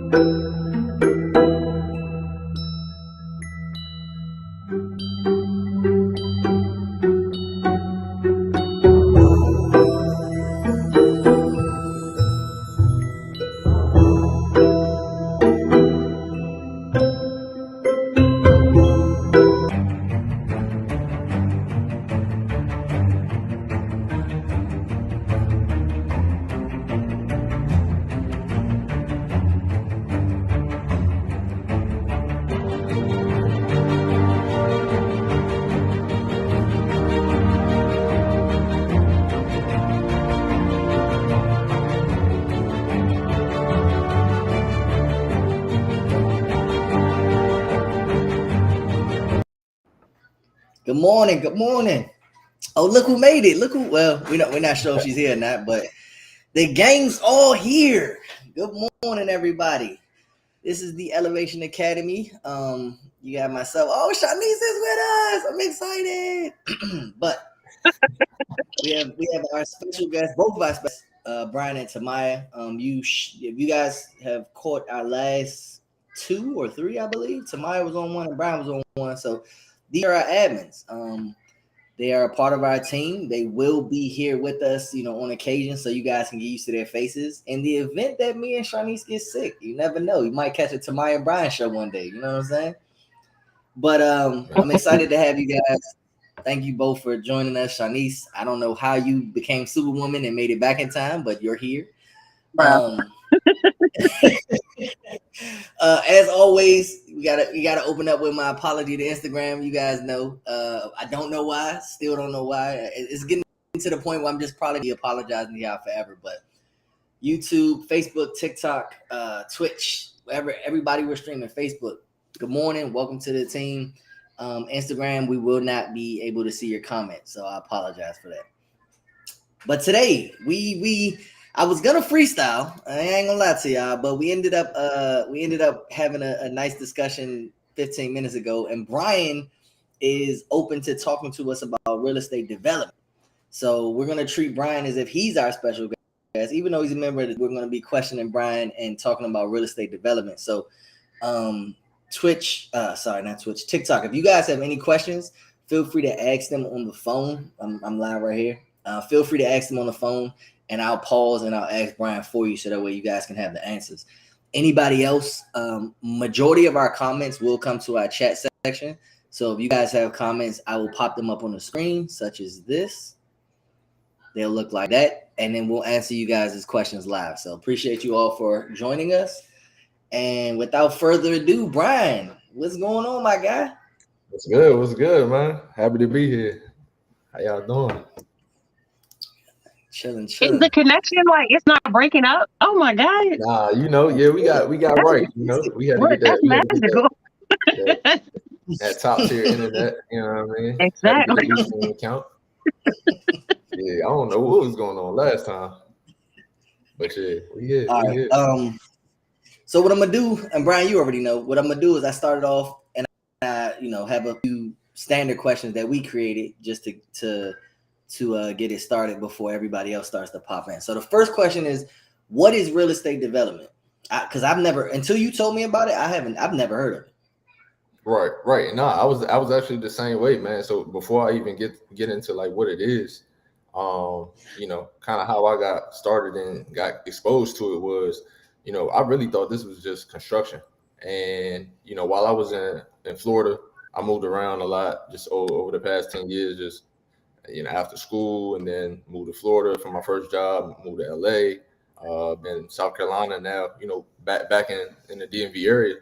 Good morning. Good morning. Oh, look who made it. Look who. Well, we're not sure if she's here or not, but the gang's all here. Good morning, everybody. This is the Elevation Academy. You got myself. Oh, Shanice is with us. I'm excited. But we have our special guests, both of our special Brian and Tamaya. If you guys have caught our last 2 or 3, I believe. Tamaya was on one and Brian was on one. So these are our admins. They are a part of our team. They will be here with us, on occasion, so you guys can get used to their faces. In the event that me and Shanice get sick, you never know. You might catch a Tamaya and Brian show one day. You know what I'm saying? But I'm excited to have you guys. Thank you both for joining us. Shanice, I don't know how you became Superwoman and made it back in time, but you're here. As always, we gotta open up with my apology to Instagram. You guys know, I don't know why. Still don't know why. It's getting to the point where I'm just probably apologizing to y'all forever. But YouTube, Facebook, TikTok, Twitch, wherever everybody we're streaming. Facebook. Good morning. Welcome to the team. Instagram, we will not be able to see your comments, so I apologize for that. But today, I was gonna freestyle. I ain't gonna lie to y'all, but we ended up having a nice discussion 15 minutes ago, and Brian is open to talking to us about real estate development. So we're gonna treat Brian as if he's our special guest, even though he's a member. We're gonna be questioning Brian and talking about real estate development. So, TikTok. If you guys have any questions, feel free to ask them on the phone. I'm live right here. Feel free to ask them on the phone, and I'll pause and I'll ask Brian for you, so that way you guys can have the answers. Anybody else? Majority of our comments will come to our chat section. So if you guys have comments, I will pop them up on the screen, such as this. They'll look like that, and then we'll answer you guys' questions live. So appreciate you all for joining us. And without further ado, Brian, what's going on, my guy? What's good? What's good, man? Happy to be here. How y'all doing? Chilling. Is the connection like it's not breaking up? Oh my god! Nah, we got right. We had to get that. That's magical. That top tier internet. You know what I mean? Exactly. Account. Yeah, I don't know what was going on last time, but yeah, we here. All right. So what I'm gonna do, and Brian, you already know what I'm gonna do, is I started off and I, have a few standard questions that we created just to get it started before everybody else starts to pop in. So the first question is, what is real estate development? Because I've never, until you told me about it, I've never heard of it. Right. No, I was actually the same way, man. So before I even get into like what it is, kind of how I got started and got exposed to it was, I really thought this was just construction. And, while I was in Florida, I moved around a lot just over the past 10 years, just, after school, and then moved to Florida for my first job, moved to LA, been in South Carolina now, back in the DMV area.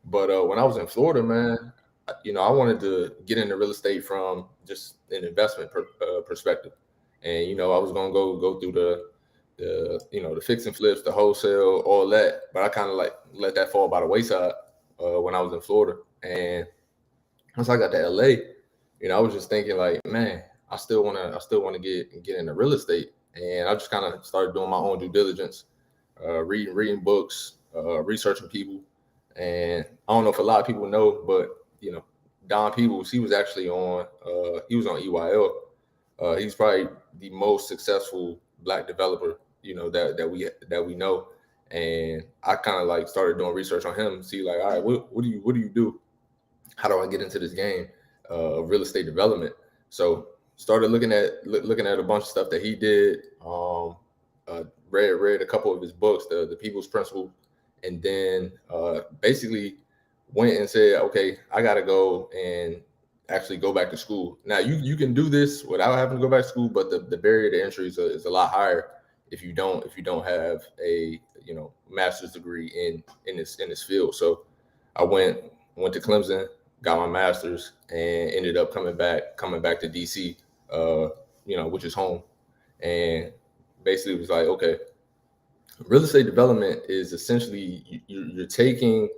But when I was in Florida, man, I wanted to get into real estate from just an investment perspective. And, I was going to go through the fix and flips, the wholesale, all that. But I kind of like let that fall by the wayside when I was in Florida. And once I got to LA, I was just thinking like, man, I still want to get into real estate. And I just kind of started doing my own due diligence, reading books, researching people. And I don't know if a lot of people know, but Don Peebles, he was actually on EYL. He's probably the most successful Black developer, that we know. And I kind of like started doing research on him, see like, all right, what do you do? How do I get into this game of real estate development? So started looking at a bunch of stuff that he did. Read a couple of his books, the People's Principle, and then basically went and said, okay, I got to go and actually go back to school. Now you can do this without having to go back to school, but the barrier to entry is a lot higher if you don't have a master's degree in this field. So I went to Clemson, got my master's, and ended up coming back to DC, which is home, and basically was like, okay, real estate development is essentially you're taking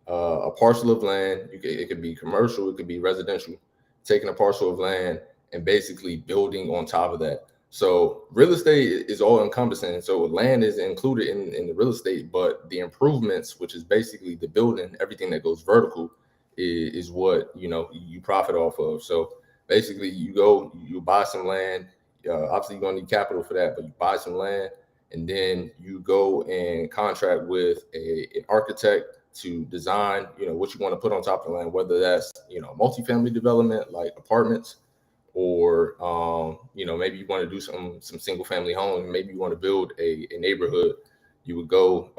a parcel of land. It could be commercial, it could be residential. Taking a parcel of land and basically building on top of that. So real estate is all encompassing. So land is included in the real estate, but the improvements, which is basically the building, everything that goes vertical, is what you profit off of. So basically, you buy some land. Obviously, you're gonna need capital for that, but you buy some land, and then you go and contract with an architect to design, what you want to put on top of the land, whether that's multifamily development like apartments, or maybe you want to do some single family homes. Maybe you want to build a neighborhood. You would go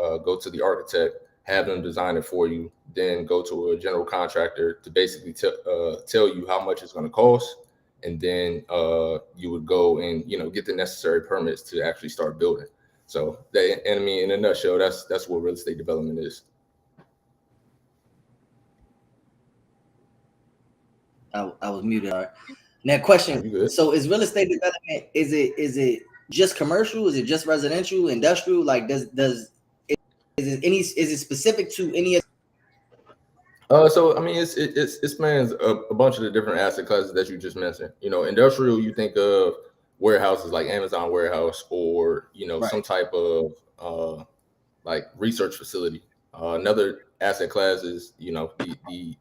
to the architect, have them design it for you, then go to a general contractor to basically tell you how much it's going to cost, and then you would go and get the necessary permits to actually start building. So in a nutshell, that's what real estate development is. I was muted. All right. Now, question. So, is real estate development, is it just commercial? Is it just residential, industrial? Like, is it specific to any? So I mean, it spans a bunch of the different asset classes that you just mentioned. Industrial, you think of warehouses like Amazon warehouse, or Right. some type of like research facility. Another asset class is the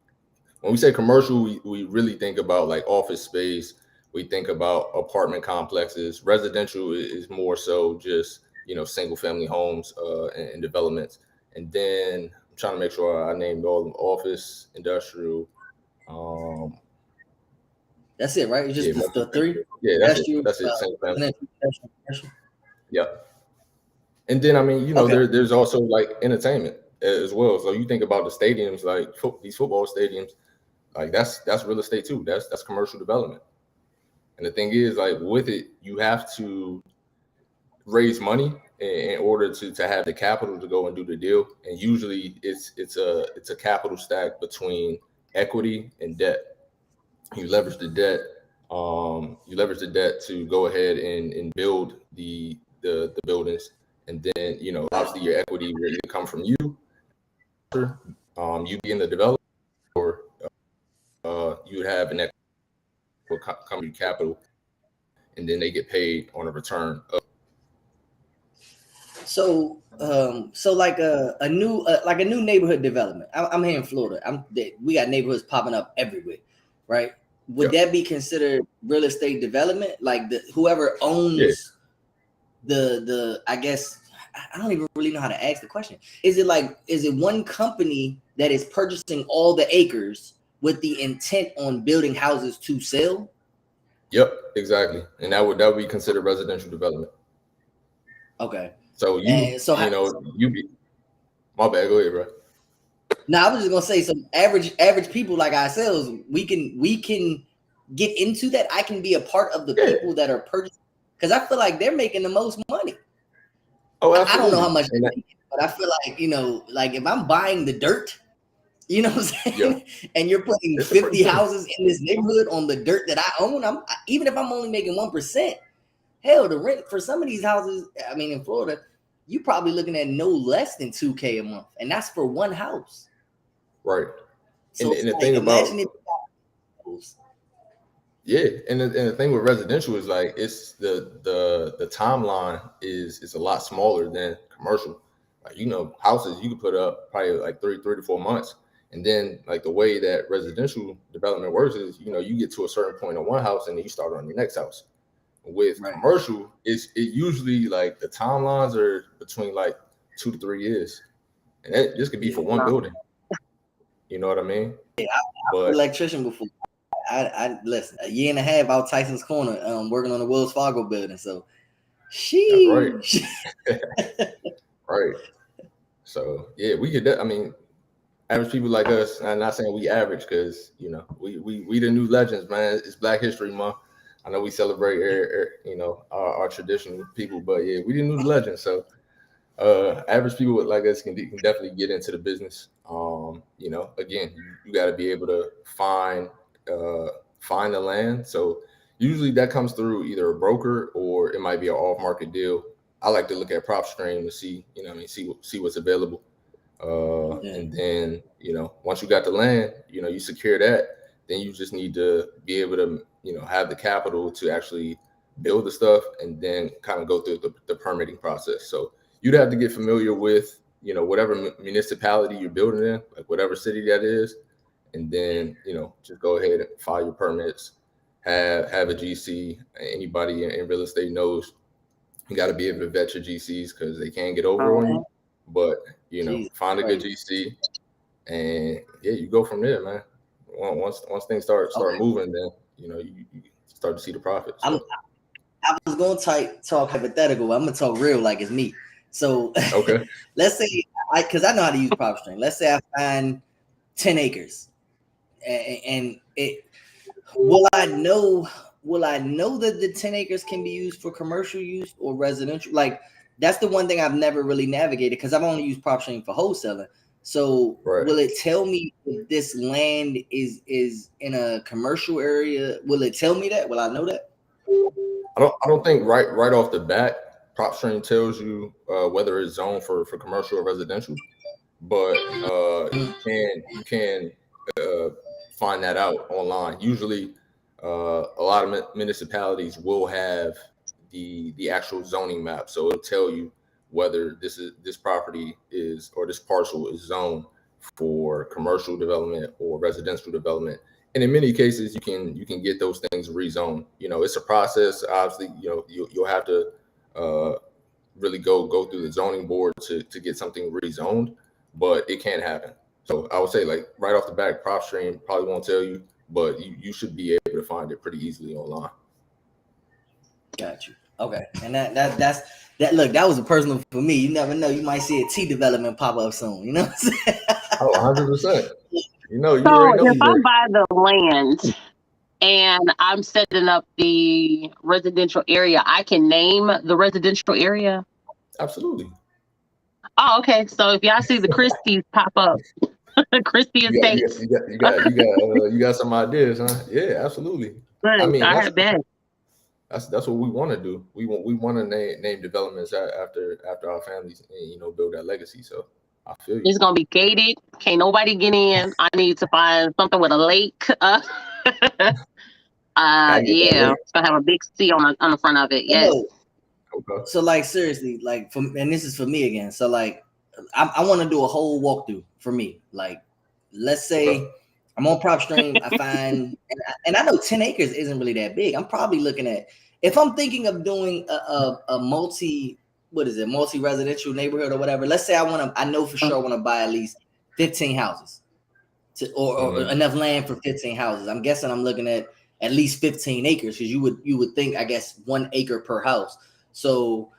when we say commercial, we really think about like office space. We think about apartment complexes. Residential is more so just single family homes and developments. And then I'm trying to make sure I named all of them: office, industrial. That's it, right? It's just the three. Yeah, that's it. Single family. Yeah. And then okay. There's also like entertainment as well. So you think about the stadiums, like these football stadiums. Like that's real estate too. That's commercial development. And the thing is, like with it, you have to raise money in order to have the capital to go and do the deal. And usually it's a capital stack between equity and debt. You leverage the debt. To go ahead and build the buildings. And then obviously your equity will either come from you being the developer, or you would have an equity company capital, and then they get paid on a return. So like a new neighborhood development. I'm here in Florida. We got neighborhoods popping up everywhere, right? Would that be considered real estate development? Like whoever owns the I guess I don't even really know how to ask the question. Is it one company that is purchasing all the acres with the intent on building houses to sell? Yep, exactly. And that would be considered residential development. Okay. So my bad, go ahead, bro. Now I was just gonna say, some average people like ourselves, we can get into that. I can be a part of the people that are purchasing, because I feel like they're making the most money. Oh, absolutely. I don't know how much, but I feel like like if I'm buying the dirt, what I'm saying, and you're putting 50 houses in this neighborhood on the dirt that I own, even if I'm only making 1%, hell, the rent for some of these houses, I mean, in Florida, you probably looking at no less than $2,000 a month, and that's for one house. Right. So and the thing about and the thing with residential is like it's the timeline is a lot smaller than commercial. Like houses you could put up probably like 3 to 4 months, and then like the way that residential development works is you get to a certain point on one house and then you start on your next house. With commercial, it usually like the timelines are between like 2 to 3 years, and this could be for one building. You know what I mean? Yeah, I was an electrician before. I listen, a year and a half out Tyson's Corner, working on the Wells Fargo building. So, sheesh. Right. So yeah, we could. I mean, average people like us. I'm not saying we average because you know we the new legends, man. It's Black History Month. I know we celebrate you know our traditional people, but yeah, we the new legends. So average people like us can definitely get into the business. You know, again, you got to be able to find the land. So usually that comes through either a broker or it might be an off-market deal. I like to look at PropStream to see, you know, I mean, see what's available. And then, you know, once you got the land, you know, you secure that, then you just need to be able to, you know, have the capital to actually build the stuff and then kind of go through the permitting process. So you'd have to get familiar with, you know, whatever municipality you're building in, like whatever city that is, and then, you know, just go ahead and file your permits, have a GC. Anybody in real estate knows you got to be able to vet your GCs because they can get over on you. But, you know, find a good GC, and yeah, you go from there, man. Once things start moving, then, you know, you start to see the profits. So. I was going to talk hypothetical, but I'm going to talk real like it's me. So okay, let's say because I know how to use PropStream. Let's say I find 10 acres, and it will I know that the 10 acres can be used for commercial use or residential? Like that's the one thing I've never really navigated because I've only used PropStream for wholesaling. So will it tell me if this land is in a commercial area? Will it tell me that? Will I know that? I don't think right off the bat PropStream tells you whether it's zoned for commercial or residential, but you can find that out online. Usually, a lot of municipalities will have the actual zoning map, so it'll tell you whether this property is or this parcel is zoned for commercial development or residential development. And in many cases, you can get those things rezoned. You know, it's a process. Obviously, you know, you'll have to really go through the zoning board to get something rezoned, but it can happen. So I would say, like right off the bat, PropStream probably won't tell you, but you should be able to find it pretty easily online. Got you. Okay, and that's look, that was a personal for me. You never know, you might see a T development pop up soon. You know what I'm saying? Oh, 100%. You know, so if I buy the land and I'm setting up the residential area, I can name the residential area. Absolutely. Oh, okay. So if y'all see the Christie's pop up, Christie Estates, you got some ideas, huh? Yeah, absolutely. Good. I mean, I bet. That's what we want to do. We want to name developments after our families, and, you know, build that legacy. So I feel you. It's gonna be gated. Can't nobody get in. I need to find something with a lake. Yeah, it's gonna have a big C on the front of it. Yes. Okay. So like seriously, like and this is for me again. So like I want to do a whole walkthrough for me. Like let's say I'm on PropStream, I find and I know 10 acres isn't really that big. I'm probably looking at, if I'm thinking of doing a multi-residential neighborhood or whatever, let's say I know for sure I want to buy at least 15 houses or enough land for 15 houses. I'm guessing I'm looking at least 15 acres because you would think, I guess, 1 acre per house. So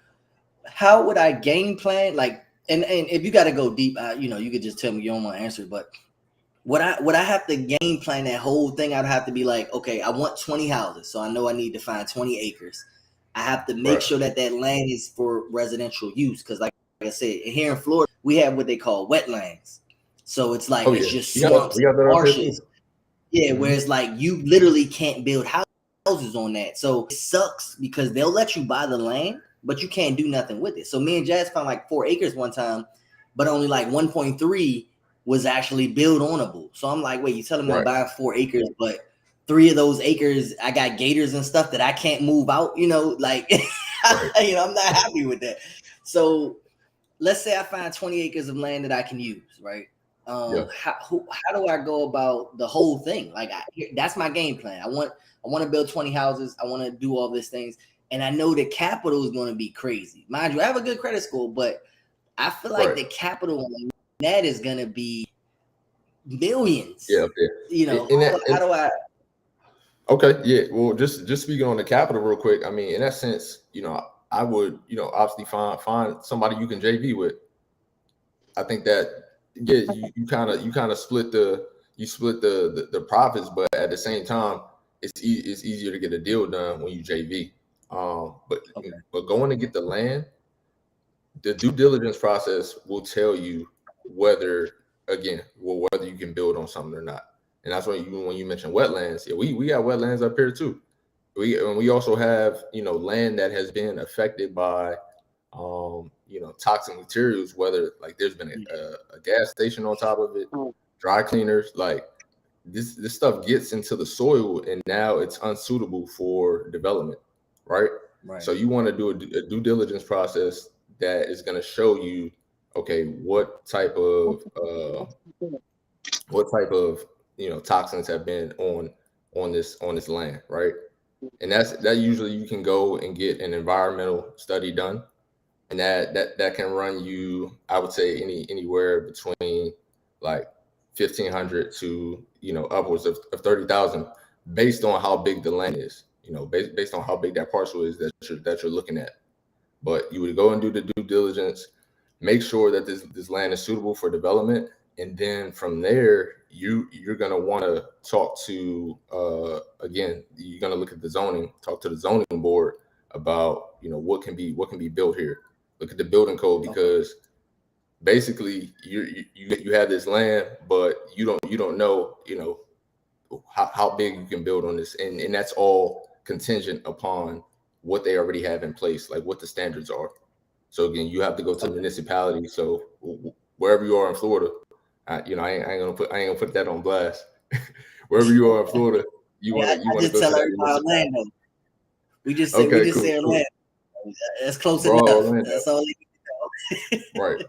how would I game plan? Like, and if you got to go deep, you know, you could just tell me you don't want to answer, but would I have to game plan that whole thing? I'd have to be like, okay, I want 20 houses. So I know I need to find 20 acres. I have to make sure that land is for residential use. Cause like I said, here in Florida, we have what they call wetlands. So it's like, it's just swamps and marshes. Yeah. Where it's like, you literally can't build houses on that. So it sucks because they'll let you buy the land, but you can't do nothing with it. So me and Jazz found like 4 acres one time, but only like 1.3 was actually build onable. So I'm like, wait, you telling me I'm buying 4 acres, but 3 of those acres, I got gators and stuff that I can't move out, you know, like, you know, I'm not happy with that. So let's say I find 20 acres of land that I can use, right? How do I go about the whole thing? Like, that's my game plan. I want to build 20 houses. I want to do all these things. And I know the capital is going to be crazy. Mind you, I have a good credit score, but I feel like Right. the capital on that is gonna be millions. Yeah, yeah. You know, And that, how do I? okay, yeah. Well, just speaking on the capital real quick. I mean, in that sense, I would, obviously find somebody you can JV with. I think that you kind of split the profits, but at the same time, it's easier to get a deal done when you JV. But going to get the land, the due diligence process will tell you whether whether you can build on something or not. And that's when you mentioned wetlands. Yeah, we got wetlands up here too. We also have land that has been affected by toxic materials, whether like there's been a gas station on top of it, dry cleaners, like this stuff gets into the soil and now it's unsuitable for development, right? So you want to do a due diligence process that is going to show you, okay, what type of toxins have been on this land, right? And that usually you can go and get an environmental study done, and that can run you, I would say, anywhere between like 1,500 to upwards of 30,000, based on how big the land is. Based on how big that parcel is that you're looking at. But you would go and do the due diligence, make sure that this land is suitable for development, and then from there you're gonna want to talk to again, you're gonna look at the zoning, talk to the zoning board about what can be built here. Look at the building code, because basically you have this land, but you don't know how big you can build on this, and that's all contingent upon what they already have in place, like what the standards are. So again, you have to go to the municipality. So wherever you are in Florida, I ain't gonna put that on blast. Wherever you are in Florida, you want to go to that Orlando. We just say Orlando. That's close enough. Orlando. That's all they need to know. Right.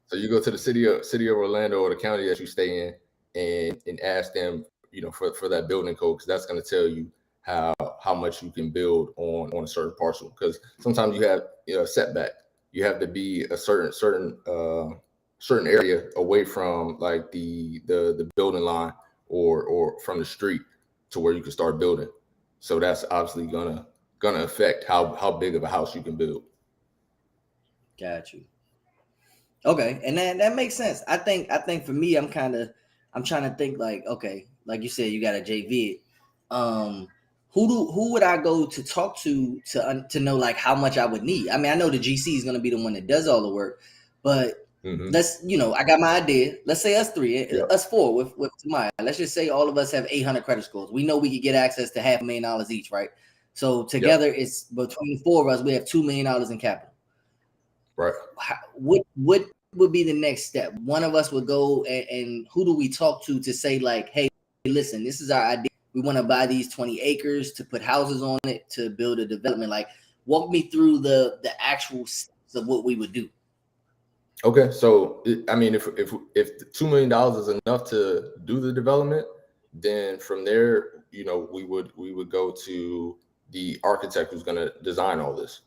So you go to the city of Orlando or the county that you stay in, and ask them, for that building code, because that's going to tell you how much you can build on a certain parcel. Because sometimes you have a setback. You have to be a certain area away from like the building line or from the street to where you can start building. So that's obviously gonna affect how big of a house you can build. Got you. Okay, and that makes sense. I think for me, I'm trying to think like, okay, like you said, you got a JV it. Who would I go to talk to know like how much I would need? I mean, I know the GC is going to be the one that does all the work, but let's, I got my idea. Let's say us three, us four with Tamaya. Let's just say all of us have 800 credit scores. We know we could get access to $500,000 each, right? So together, it's between the four of us, we have $2 million in capital. Right. What would be the next step? One of us would go and who do we talk to say like, hey, listen, this is our idea. We want to buy these 20 acres to put houses on it, to build a development. Like, walk me through the actual steps of what we would do. Okay, so I mean, if $2 million is enough to do the development, then from there, we would go to the architect who's going to design all this,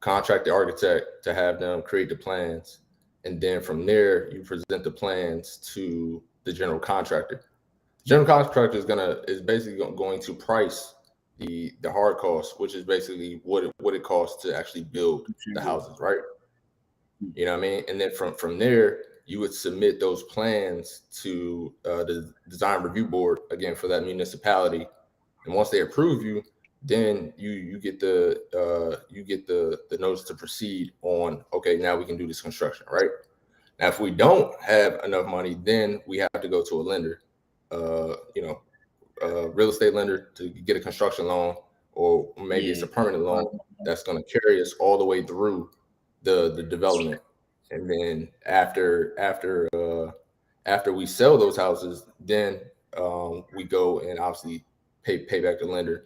contract the architect to have them create the plans, and then from there you present the plans to the general contractor. General contractor is basically going to price the hard cost, which is basically what it costs to actually build the houses, right? You know what I mean? And then from there, you would submit those plans to the design review board, again, for that municipality. And once they approve you, then you get the notice to proceed on, okay, now we can do this construction, right? Now, if we don't have enough money, then we have to go to a lender, real estate lender, to get a construction loan, or maybe it's a permanent loan that's going to carry us all the way through the development. And then after we sell those houses, then we go and obviously pay back the lender,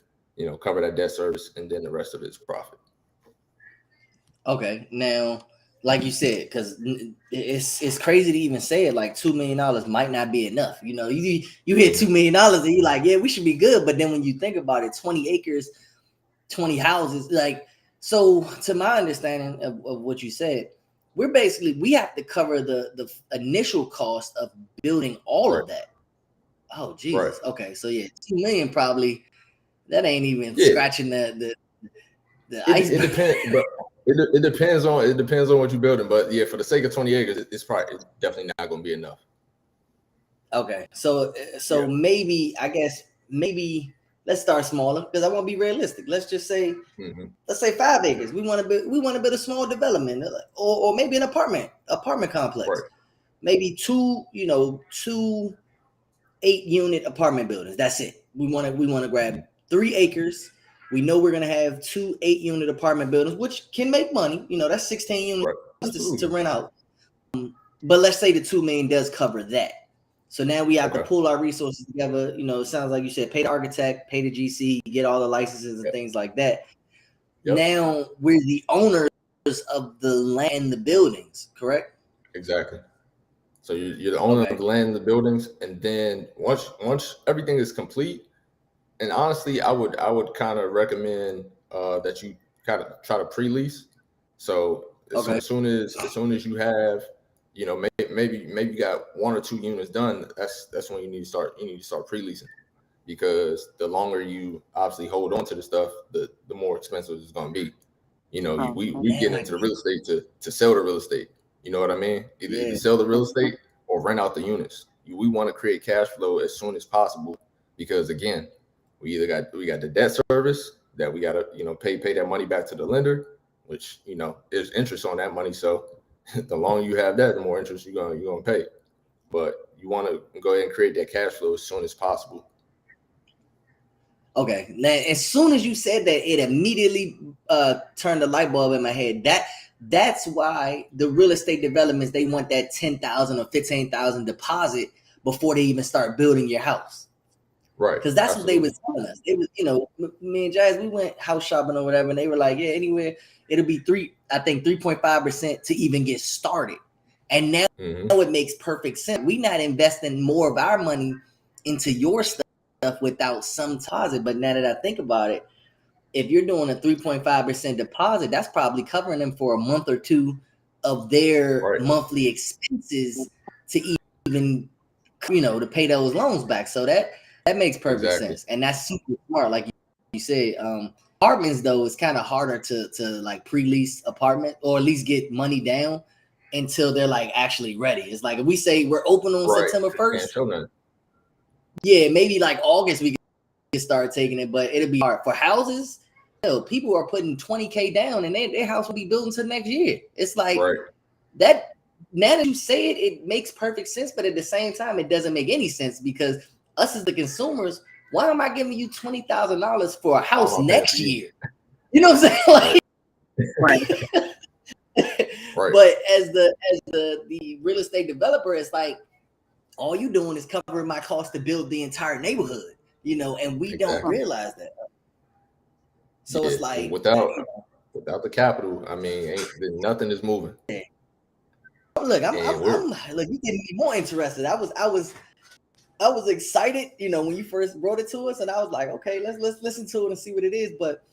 cover that debt service, and then the rest of it is profit. Okay, now, like you said, because it's crazy to even say it, like $2 million might not be enough. You hit $2 million and you're like, yeah, we should be good. But then when you think about it, 20 acres, 20 houses, like, so to my understanding of what you said, we have to cover the initial cost of building all of that. Oh Jesus. Right. Okay, so yeah, 2 million probably. That ain't even Yeah. scratching the iceberg. It depends, but it depends on what you're building. But yeah, for the sake of 20 acres, it's definitely not going to be enough. Okay, so maybe let's start smaller because I want to be realistic. Let's just say let's say 5 acres. We want to build a small development or maybe an apartment complex. Right. Maybe two 8-unit apartment buildings. That's it. We want to grab 3 acres. We know we're gonna have 2 8-unit apartment buildings, which can make money. That's 16 units to rent out. But let's say the 2 million does cover that. So now we have to pull our resources together. It sounds like you said, pay the architect, pay the GC, get all the licenses and things like that. Yep. Now we're the owners of the land and the buildings, correct? Exactly. So you're the owner of the land and the buildings, and then once everything is complete, and honestly, I would kind of recommend that you kind of try to pre-lease. So as soon as you have, maybe you got 1 or 2 units done, that's when you need to start pre-leasing, because the longer you obviously hold on to the stuff, the more expensive it's going to be. We get into the real estate to sell the real estate. You know what I mean? Either sell the real estate or rent out the units. We want to create cash flow as soon as possible, because again, we got the debt service that we got to pay that money back to the lender, which there's interest on that money. So the longer you have that, the more interest you're gonna pay. But you want to go ahead and create that cash flow as soon as possible. Okay. Now, as soon as you said that, it immediately turned the light bulb in my head. That's why the real estate developments, they want that $10,000 or $15,000 deposit before they even start building your house. Right. Because that's what they was telling us. It was, me and Jazz, we went house shopping or whatever, and they were like, yeah, anywhere it'll be 3.5% to even get started. And now it makes perfect sense. We're not investing more of our money into your stuff without some deposit. But now that I think about it, if you're doing a 3.5% deposit, that's probably covering them for a month or two of their monthly expenses to even, to pay those loans back. So that makes perfect sense. And that's super smart. Like you said, apartments though, it's kind of harder to like pre-lease apartment, or at least get money down until they're like actually ready. It's like if we say we're open on September 1st. Yeah, maybe like August we can start taking it, but it'll be hard for houses. People are putting $20,000 down, and their house will be built until next year. It's like that. Now that you say it, it makes perfect sense, but at the same time, it doesn't make any sense, because us as the consumers, why am I giving you $20,000 for a house next year? You know what I'm saying? Like, But as the real estate developer, it's like all you doing is covering my cost to build the entire neighborhood, and we don't realize that. So it's like without the capital, I mean, nothing is moving. Look, I'm look, you getting me more interested. I was excited, when you first brought it to us, and I was like, okay, let's listen to it and see what it is. But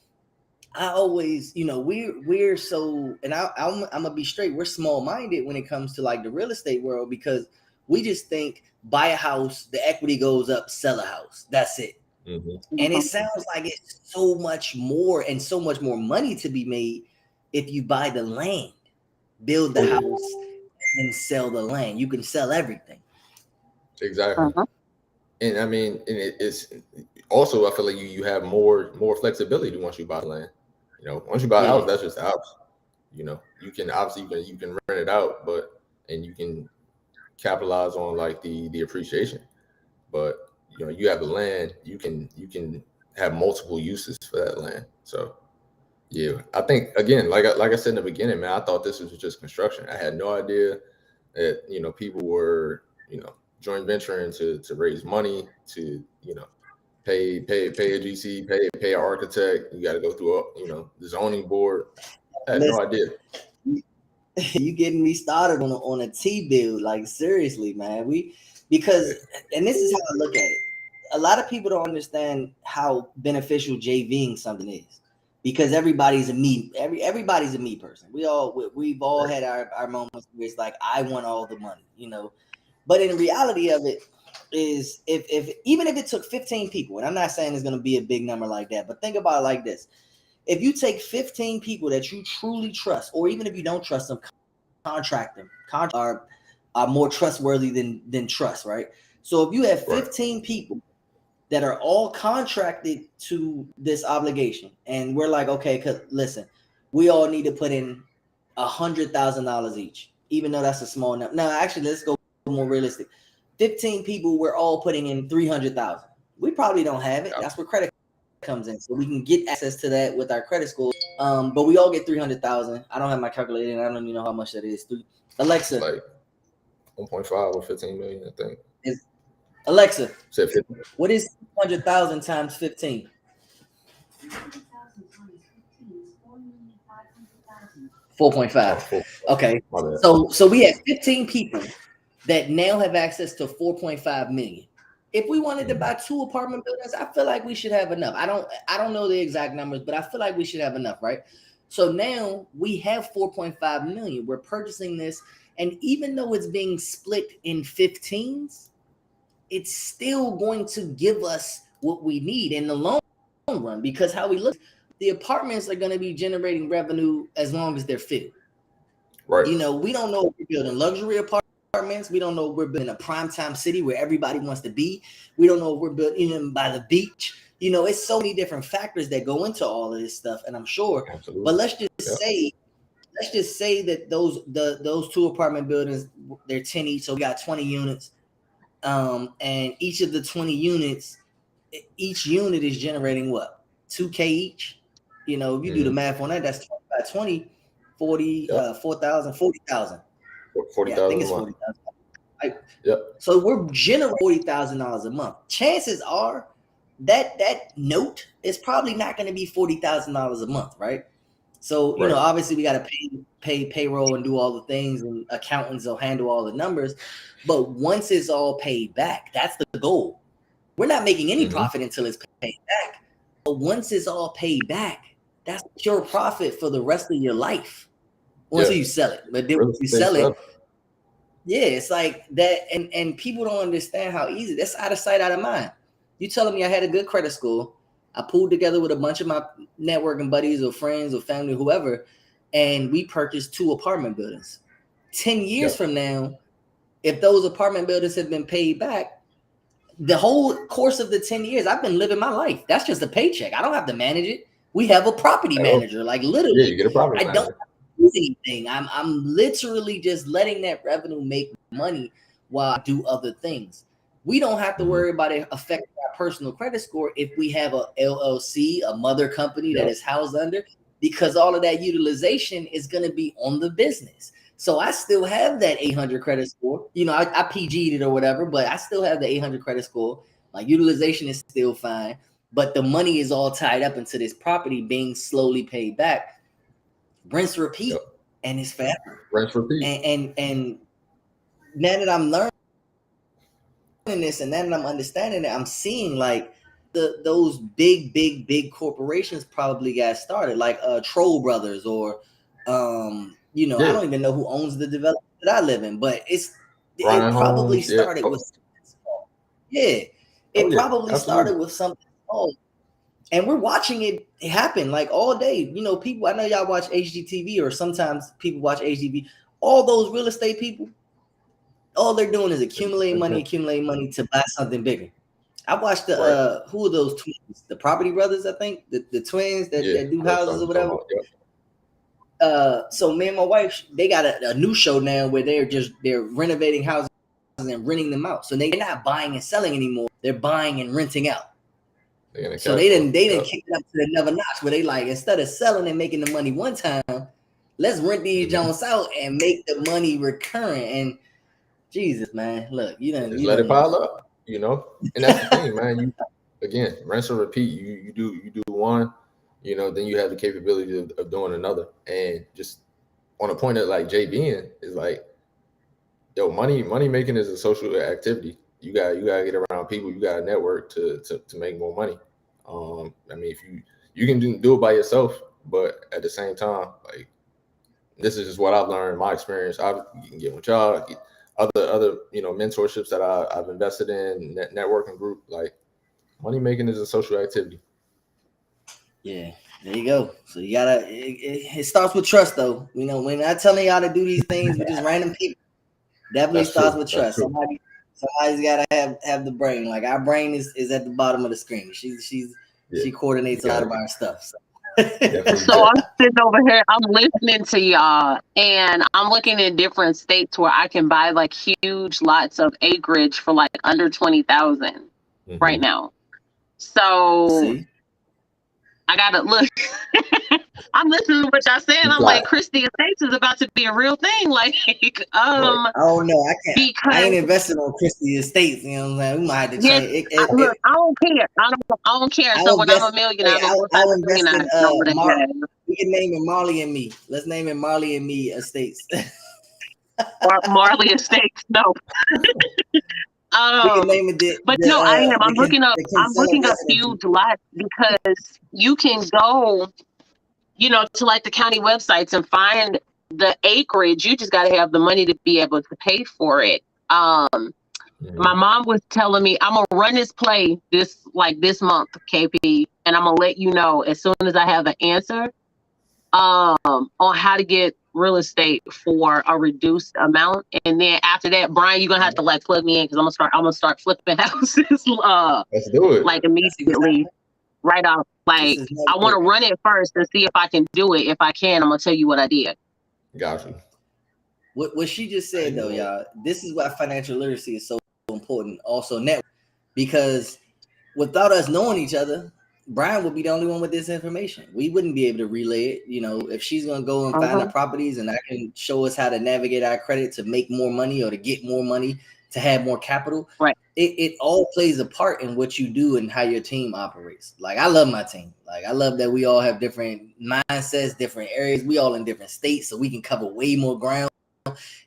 I always, we're so, and I'm gonna be straight, we're small-minded when it comes to like the real estate world, because we just think buy a house, the equity goes up, sell a house. That's it. And it sounds like it's so much more and so much more money to be made if you buy the land, build the house, and sell the land. You can sell everything. Exactly. And I mean, it's also, I feel like you have more flexibility once you buy the land. Once you buy a house, that's just a house. You can obviously you can rent it out, and you can capitalize on like the appreciation. But you have the land, you can have multiple uses for that land. So yeah, I think again, like I said in the beginning, man, I thought this was just construction. I had no idea that people were joint venturing to raise money, to pay a GC, pay an architect. You got to go through the zoning board. I had no idea. You getting me started on a T build, like seriously, man. Because this is how I look at it. A lot of people don't understand how beneficial JVing something is, because everybody's a me. Everybody's a me person. We've all had our moments where it's like, I want all the money, you know. But in reality of it is, if even if it took 15 people, and I'm not saying it's going to be a big number like that, but think about it like this: if you take 15 people that you truly trust, or even if you don't trust them, contract them. Contract are more trustworthy than trust, right? So if you have 15 people that are all contracted to this obligation, and we're like, okay, cause listen, we all need to put in $100,000 each, even though that's a small number. Now, actually, let's go more realistic. 15 people, we're all putting in 300,000. We probably don't have it. That's where credit comes in, so we can get access to that with our credit score. But we all get 300,000. I don't have my calculator, and I don't even know how much that is. Alexa, like 1.5 or 15 million, I think. Alexa, what is 200,000 times 15? 4.5. Okay, so we have 15 people that now have access to 4.5 million. If we wanted to buy 2 apartment buildings, I feel like we should have enough. I don't know the exact numbers, but I feel like we should have enough, right? So now we have 4.5 million. We're purchasing this, and even though it's being split in 15s, it's still going to give us what we need in the long run, because how we look, the apartments are going to be generating revenue as long as they're filled. Right. You know, we don't know if we're building luxury apartments. We don't know if we're building a primetime city where everybody wants to be. We don't know if we're building them by the beach. You know, it's so many different factors that go into all of this stuff, and I'm sure. Absolutely. But let's just say that those 2 apartment buildings, they're 10 each, so we got 20 units. And each of the 20 units, each unit is generating what? $2K each. You know, if you do the math on that, that's 20 by 20, 40, 4,000, 40,000. 40,000. Yeah, I think it's 40,000. Right? Yep. So we're generating $40,000 a month. Chances are that note is probably not going to be $40,000 a month, right? So, you know, obviously we got to pay payroll and do all the things, and accountants will handle all the numbers. But once it's all paid back, that's the goal. We're not making any profit until it's paid back. But once it's all paid back, that's pure profit for the rest of your life. Once you sell it. But then once you sell it, it's like that. And people don't understand how easy. That's out of sight, out of mind. You telling me I had a good credit score. I pulled together with a bunch of my networking buddies or friends or family, whoever, and we purchased 2 apartment buildings. 10 years from now, if those apartment buildings have been paid back, the whole course of the 10 years, I've been living my life. That's just a paycheck. I don't have to manage it. We have a property manager, like literally. Yeah, you get a property manager. I don't do anything. I'm literally just letting that revenue make money while I do other things. We don't have to worry about it affecting our personal credit score if we have a LLC, a mother company that is housed under, because all of that utilization is going to be on the business. So I still have that 800 credit score. You know, I PG'd it or whatever, but I still have the 800 credit score. My utilization is still fine, but the money is all tied up into this property being slowly paid back. Rinse, repeat, and it's forever. Rinse, repeat. And now that I'm learning this, and then I'm understanding it, I'm seeing like those big corporations probably got started, like Troll Brothers, or you know, I don't even know who owns the development that I live in, but it probably started with something small. It probably started with something small, and we're watching it happen like all day. You know, people, I know y'all watch HGTV, or sometimes people watch HGTV. All those real estate people, all they're doing is accumulating money to buy something bigger. I watched the who are those twins? The Property Brothers, I think, the twins that do houses or whatever. So me and my wife, they got a new show now where they're renovating houses and renting them out. So they're not buying and selling anymore. They're buying and renting out. So they didn't kick it up to another notch where they like, instead of selling and making the money one time, let's rent these Jones out and make the money recurring. And Jesus, man, look, let it pile up, you know. And that's the thing, man. You again, rinse and repeat. You do one, you know, then you have the capability of doing another. And just on a point that like Jay being is like, yo, money making is a social activity. You gotta get around people. You gotta network to make more money. I mean, if you can do it by yourself, but at the same time, like this is just what I've learned, my experience. You can get with y'all, other mentorships that I've invested in, networking group. Like money making is a social activity. Yeah, there you go. So you gotta. It starts with trust, though. When I telling y'all to do these things with just random people, definitely starts with trust. Somebody's gotta have the brain. Like our brain is at the bottom of the screen. She coordinates a lot of our stuff. So. So I'm sitting over here, I'm listening to y'all, and I'm looking in different states where I can buy like huge lots of acreage for like under 20,000 right now. So see? I gotta look. I'm listening to what y'all saying. I'm like, Christie Estates is about to be a real thing. Like, oh no, I can't. Because I ain't invested on Christie Estates. You know what I'm saying? We might have to change. Look, I don't care. I don't care. So when I'm a millionaire, I'll invest in we can name it Marley and Me. Let's name it Marley and Me Estates. Marley Estates. No. We can name it I'm looking up huge lots because you can go, to like the county websites and find the acreage. You just got to have the money to be able to pay for it. My mom was telling me I'm gonna run this play this month, KP, and I'm gonna let you know as soon as I have an answer on how to get real estate for a reduced amount. And then after that, Brian, you're gonna have to like plug me in because I'm gonna start flipping houses let's do it. like immediately right off. Like I want to run it first and see if I can do it. If I can, I'm gonna tell you what I did. Gotcha. What she just said though, y'all, this is why financial literacy is so important. Also network, because without us knowing each other, Brian would be the only one with this information. We wouldn't be able to relay it. If she's gonna go and find the properties and I can show us how to navigate our credit to make more money or to get more money, to have more capital. Right. It all plays a part in what you do and how your team operates. Like I love my team. Like I love that we all have different mindsets, different areas. We all in different states, so we can cover way more ground.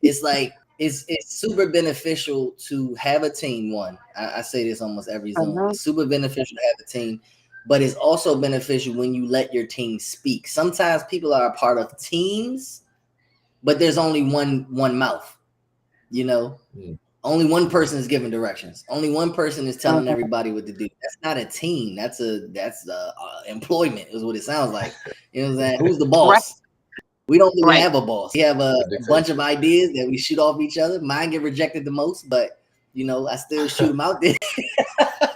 It's like it's super beneficial to have a team. One, I say this almost every zone. It's super beneficial to have a team, but it's also beneficial when you let your team speak. Sometimes people are a part of teams, but there's only one mouth. Only one person is giving directions. Only one person is telling everybody what to do. That's not a team. That's employment is what it sounds like. You know what I'm saying? Who's the boss? Right. We don't really have a boss. We have a bunch of ideas that we shoot off each other. Mine get rejected the most, but I still shoot them out there.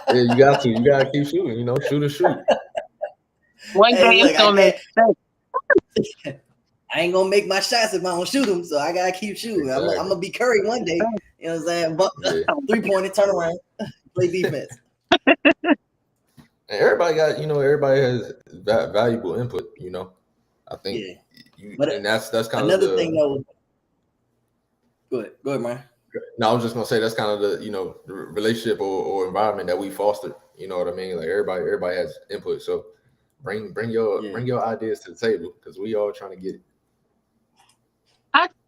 Yeah, you got to. You got to keep shooting. Shoot. One day it's gonna make sense. I ain't gonna make my shots if I don't shoot them, so I gotta keep shooting. Exactly. I'm gonna be Curry one day. You know what I'm saying? But 3-pointer, turn around, play defense. And everybody has valuable input. I think. Yeah. And that's kind of another thing though. Go ahead, man. No, I was just gonna say that's kind of the the relationship or environment that we fostered. You know what I mean? Like everybody has input. So bring your ideas to the table because we all trying to get it.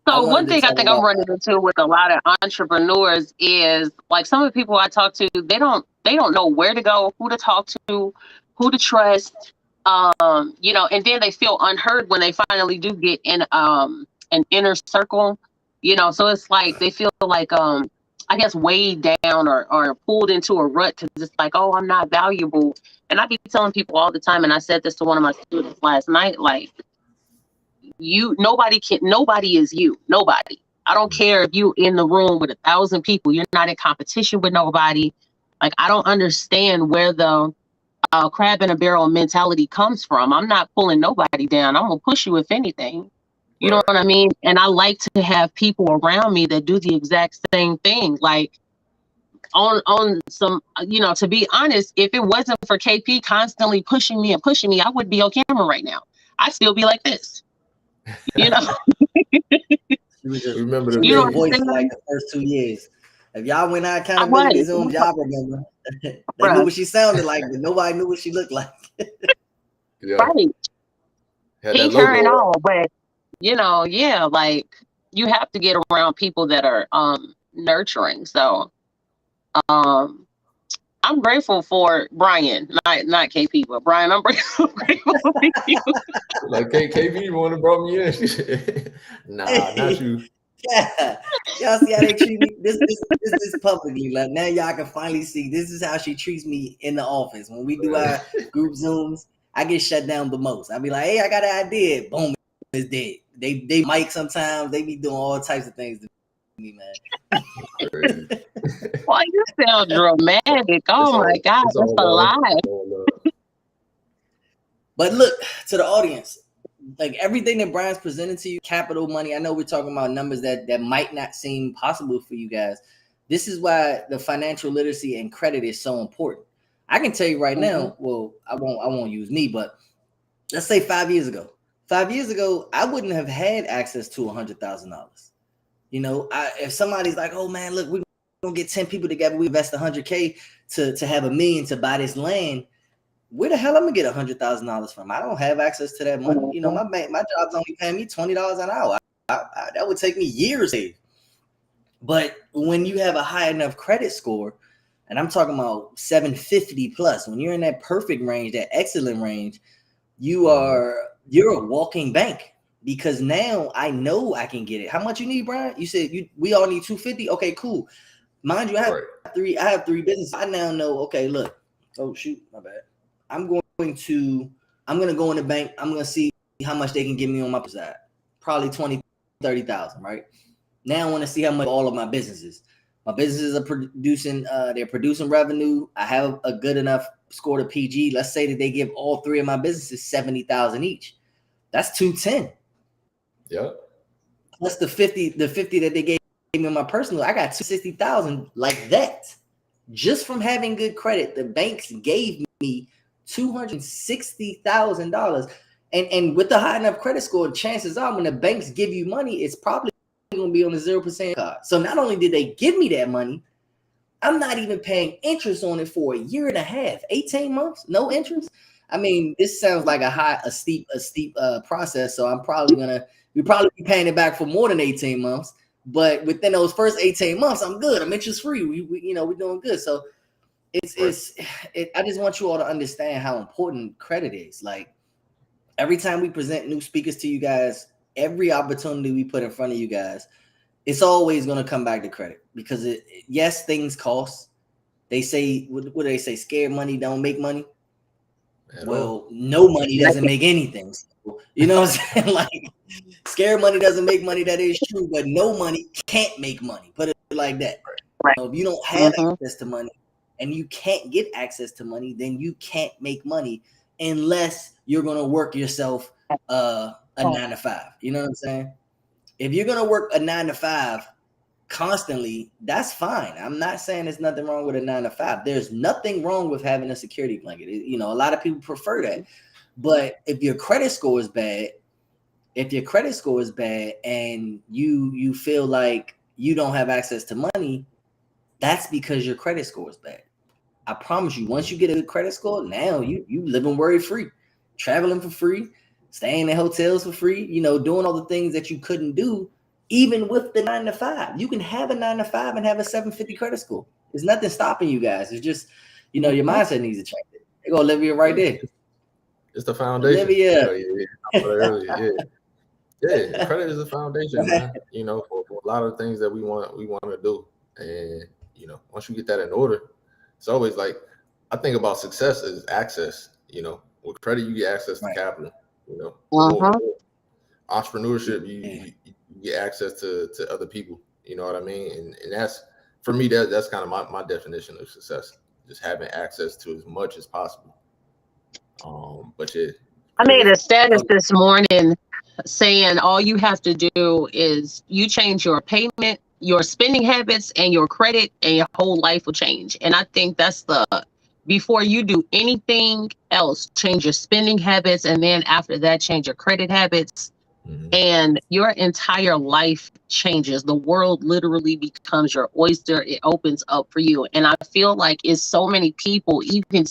So one thing I think I'm running into with a lot of entrepreneurs is like some of the people I talk to, they don't know where to go, who to talk to, who to trust. And then they feel unheard when they finally do get in an inner circle, so it's like they feel like I guess weighed down or pulled into a rut because it's like, oh, I'm not valuable. And I be telling people all the time, and I said this to one of my students last night, like nobody is you. Nobody. I don't care if you in the room with 1,000 people, you're not in competition with nobody. Like I don't understand where the crab in a barrel mentality comes from. I'm not pulling nobody down. I'm gonna push you if anything. You know what I mean? And I like to have people around me that do the exact same thing. Like on some, to be honest, if it wasn't for KP constantly pushing me, I would be on camera right now. I'd still be like this. Remember the voice for like the first 2 years. If y'all went out accountability Zoom, y'all remember. They knew what she sounded like, but nobody knew what she looked like. Right. He turned all, but like you have to get around people that are nurturing. So I'm grateful for Brian, not KP, but Brian. I'm grateful for you. Like KP, want to brought me in. Nah, not you. Yeah, y'all see how they treat me. This is publicly. Like now, y'all can finally see. This is how she treats me in the office when we do our group zooms. I get shut down the most. I be like, "Hey, I got an idea." Boom, it's dead. They mic sometimes. They be doing all types of things to me, man. Well, you sound dramatic. Oh my God, that's a lie. But look to the audience. Like everything that Brian's presented to you, capital money. I know we're talking about numbers that might not seem possible for you guys. This is why the financial literacy and credit is so important. I can tell you right now. Well, I won't use me, but let's say 5 years ago. 5 years ago, I wouldn't have had access to $100,000. You know, if somebody's like, "Oh man, look, we're gonna get 10 people together. We invest $100K to have $1 million to buy this land." Where the hell I'm gonna get $100,000 from? I don't have access to that money. You know, my job's only paying me $20 an hour. That would take me years. But when you have a high enough credit score, and I'm talking about 750 plus, when you're in that perfect range, that excellent range, you're a walking bank, because now I know I can get it. How much you need, Brian? You said we all need 250. Okay, cool. Mind you, I have three businesses. I now know. Okay, look. Oh shoot, my bad. I'm gonna go in the bank. I'm gonna see how much they can give me on my side. Probably 20, 30,000, right? Now I want to see how much all of my businesses. My businesses are producing, they're producing revenue. I have a good enough score to PG. Let's say that they give all three of my businesses 70,000 each. That's 210. Yeah. Plus the 50 that they gave me on my personal. I got 260,000 like that. Just from having good credit, the banks gave me $260,000, and with the high enough credit score, chances are when the banks give you money, it's probably going to be on a 0% card. So not only did they give me that money, I'm not even paying interest on it for a year and a half, 18 months, no interest. I mean, this sounds like a steep process. So we'll probably be paying it back for more than 18 months. But within those first 18 months, I'm good. I'm interest free. We're doing good. So I just want you all to understand how important credit is. Like every time we present new speakers to you guys, every opportunity we put in front of you guys, it's always going to come back to credit, because yes, things cost. They say, what do they say? Scared money don't make money. Well, no money doesn't make anything. So, you know what I'm saying? Like scared money doesn't make money. That is true, but no money can't make money. Put it like that. Right. So if you don't have access to money, and you can't get access to money, then you can't make money unless you're going to work yourself a 9 to 5. You know what I'm saying? If you're going to work a 9 to 5 constantly, that's fine. I'm not saying there's nothing wrong with a 9 to 5. There's nothing wrong with having a security blanket. A lot of people prefer that. But if your credit score is bad, and you feel like you don't have access to money, that's because your credit score is bad. I promise you, once you get a good credit score, now you living worry free, traveling for free, staying in hotels for free, doing all the things that you couldn't do even with the 9 to 5. You can have a 9 to 5 and have a 750 credit score. There's nothing stopping you guys. It's just, your mindset needs to change. There go Olivia right there. It's the foundation. Olivia. Yeah, credit is the foundation, man. For a lot of things that we want to do. And once you get that in order, it's always like, I think about success as access. With credit, you get access to capital. Entrepreneurship, you get access to other people. You know what I mean? And that's, for me, that's kind of my definition of success. Just having access to as much as possible. But yeah, I made a status this morning saying all you have to do is you change your payment, your spending habits, and your credit, and your whole life will change. And I think that's before you do anything else, change your spending habits, and then after that, change your credit habits, and your entire life changes. The world literally becomes your oyster. It opens up for you. And I feel like it's so many people, even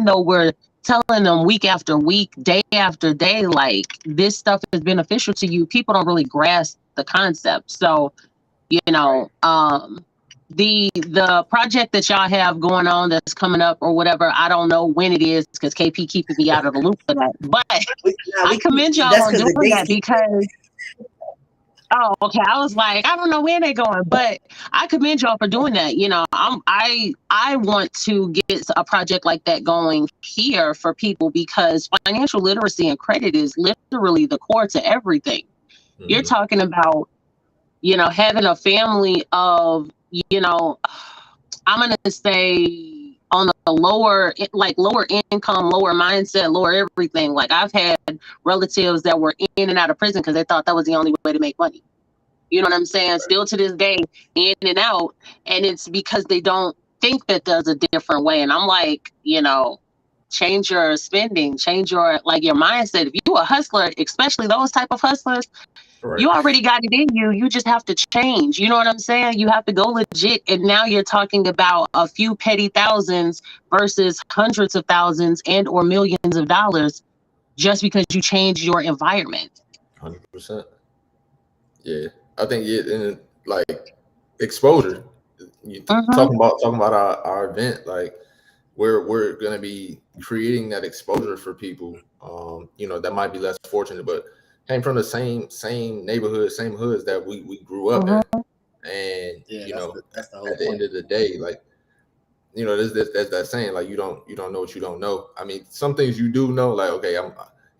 though we're telling them week after week, day after day, like this stuff is beneficial to you, people don't really grasp the concept. So, the project that y'all have going on that's coming up or whatever, I don't know when it is because KP keeping me out of the loop for that. But I commend y'all on doing that because oh, okay. I was like, I don't know where they're going, but I commend y'all for doing that. You know, I want to get a project like that going here for people because financial literacy and credit is literally the core to everything. Mm-hmm. You're talking about, you know, having a family of, you know, I'm going to say on a lower income, lower mindset, lower everything. Like I've had relatives that were in and out of prison because they thought that was the only way to make money. You know what I'm saying? Still to this day, in and out. And it's because they don't think that there's a different way. And I'm like, you know, change your spending, change your mindset. If you're a hustler, especially those type of hustlers, right, you already got it in you. You just have to change. You know what I'm saying? You have to go legit. And now you're talking about a few petty thousands versus hundreds of thousands and or millions of dollars just because you change your environment. 100%. Yeah. I think and like exposure. Talking about our event, like we're gonna be creating that exposure for people. You know, that might be less fortunate, but came from the same neighborhood, same hoods that we grew up in. And you know, that's the whole at the point. End of the day, like, you know, there's that saying, like you don't know what you don't know. I mean, some things you do know, like okay,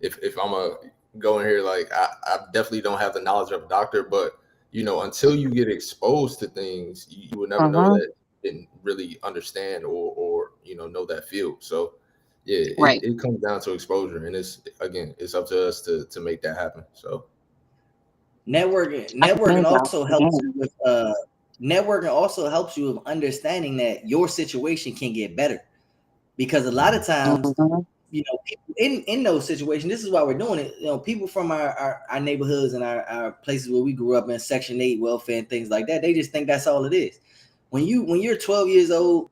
if I'm a go in here, like I definitely don't have the knowledge of a doctor, but you know, until you get exposed to things, you would never know that you didn't really understand or you know that field. So yeah, right. It comes down to exposure, and it's up to us to make that happen. So networking also helps you with networking also helps you with understanding that your situation can get better, because a lot of times you know, people in those situations, this is why we're doing it. You know, people from our neighborhoods and our places where we grew up in, Section 8 welfare and things like that, they just think that's all it is. When you're 12 years old,